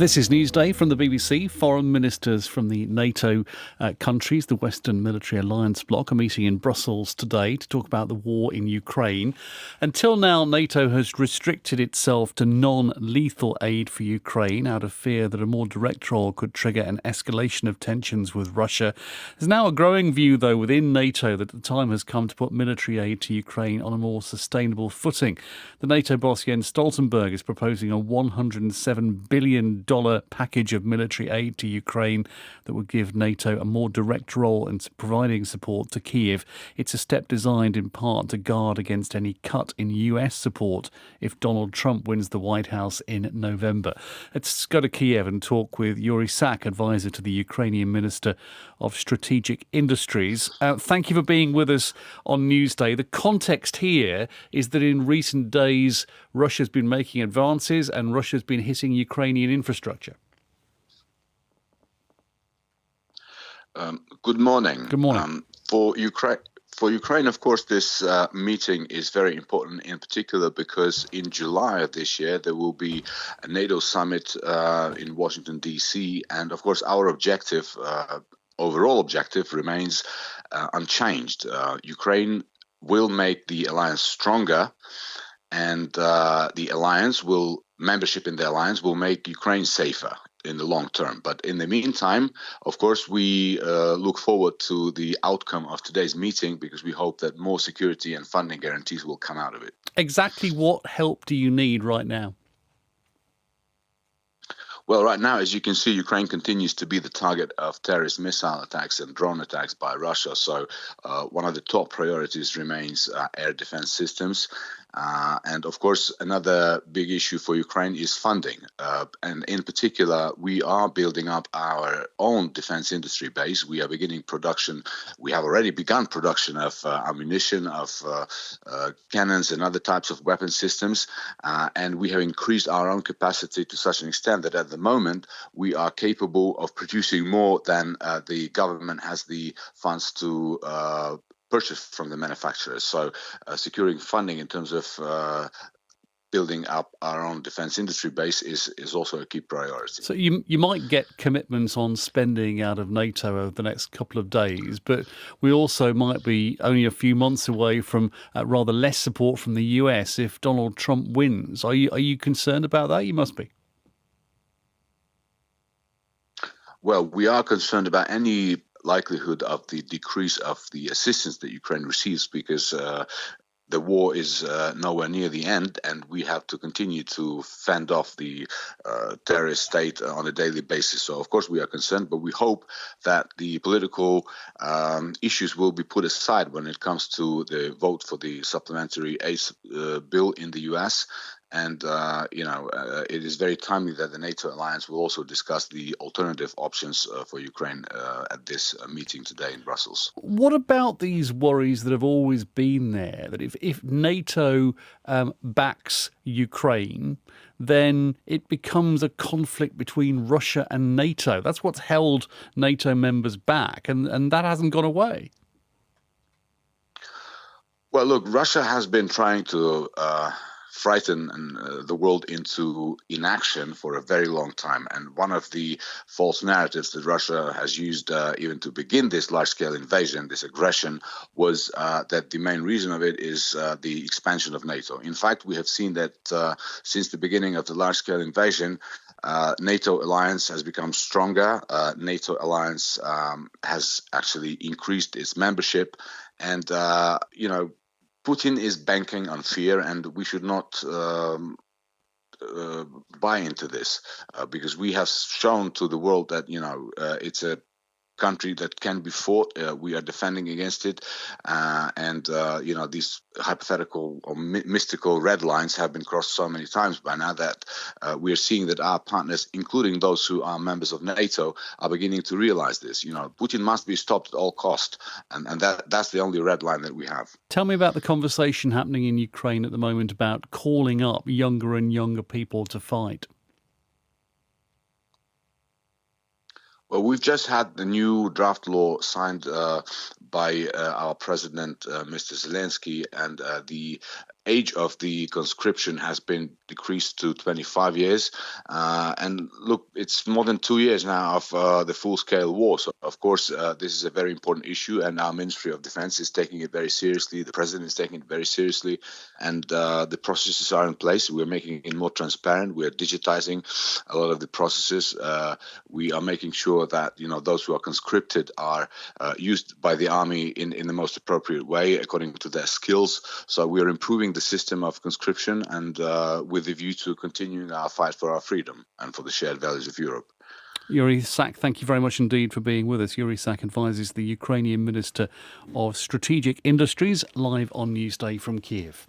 This is Newsday from the BBC. Foreign ministers from the NATO countries, the Western Military Alliance bloc, are meeting in Brussels today to talk about the war in Ukraine. Until now, NATO has restricted itself to non-lethal aid for Ukraine out of fear that a more direct role could trigger an escalation of tensions with Russia. There's now a growing view, though, within NATO that the time has come to put military aid to Ukraine on a more sustainable footing. The NATO boss Jens Stoltenberg is proposing a $107 billion package of military aid to Ukraine that would give NATO a more direct role in providing support to Kyiv. It's a step designed in part to guard against any cut in US support if Donald Trump wins the White House in November. Let's go to Kyiv and talk with Yuriy Sak, advisor to the Ukrainian Minister of Strategic Industries. Thank you for being with us on Newsday. The context here is that in recent days, Russia's been making advances and Russia's been hitting Ukrainian infrastructure. Good morning. Good morning. For Ukraine, of course, this meeting is very important in particular because in July of this year, there will be a NATO summit in Washington, D.C. And of course, our objective, overall objective, remains unchanged. Ukraine will make the alliance stronger, and membership in the alliance will make Ukraine safer in the long term. But in the meantime, of course, we look forward to the outcome of today's meeting because we hope that more security and funding guarantees will come out of it. Exactly what help do you need right now? Well, right now, as you can see, Ukraine continues to be the target of terrorist missile attacks and drone attacks by Russia. So one of the top priorities remains air defense systems. And of course, another big issue for Ukraine is funding. And in particular, we are building up our own defense industry base. We are beginning production. We have already begun production of ammunition, of cannons and other types of weapon systems. And we have increased our own capacity to such an extent that at the moment, we are capable of producing more than the government has the funds to purchase from the manufacturers. So securing funding in terms of building up our own defense industry base is also a key priority. So you might get commitments on spending out of NATO over the next couple of days, but we also might be only a few months away from rather less support from the US if Donald Trump wins. Are you concerned about that? You must be. Well, we are concerned about any likelihood of the decrease of the assistance that Ukraine receives because the war is nowhere near the end, and we have to continue to fend off the terrorist state on a daily basis. So, of course, we are concerned, but we hope that the political issues will be put aside when it comes to the vote for the supplementary aid bill in the U.S., and, it is very timely that the NATO alliance will also discuss the alternative options for Ukraine at this meeting today in Brussels. What about these worries that have always been there, that if NATO backs Ukraine, then it becomes a conflict between Russia and NATO? That's what's held NATO members back, and that hasn't gone away. Well, look, Russia has been trying to frighten the world into inaction for a very long time. And one of the false narratives that Russia has used even to begin this large-scale invasion, this aggression, was that the main reason of it is the expansion of NATO. In fact, we have seen that since the beginning of the large-scale invasion, NATO alliance has become stronger. NATO alliance has actually increased its membership. And, Putin is banking on fear, and we should not buy into this because we have shown to the world that, it's a country that can be fought. We are defending against it. These hypothetical or mystical red lines have been crossed so many times by now that we are seeing that our partners, including those who are members of NATO, are beginning to realize this. Putin must be stopped at all cost. And that's the only red line that we have. Tell me about the conversation happening in Ukraine at the moment about calling up younger and younger people to fight. Well, we've just had the new draft law signed by our president, Mr. Zelensky, and the age of the conscription has been decreased to 25 years. And look, it's more than 2 years now of the full-scale war. So, of course, this is a very important issue, and our Ministry of Defense is taking it very seriously. The President is taking it very seriously, and the processes are in place. We're making it more transparent. We're digitizing a lot of the processes. We are making sure that those who are conscripted are used by the army in the most appropriate way according to their skills. So we are improving the system of conscription, and with a view to continuing our fight for our freedom and for the shared values of Europe. Yuriy Sak, thank you very much indeed for being with us. Yuriy Sak advises the Ukrainian Minister of Strategic Industries, live on Newsday from Kiev.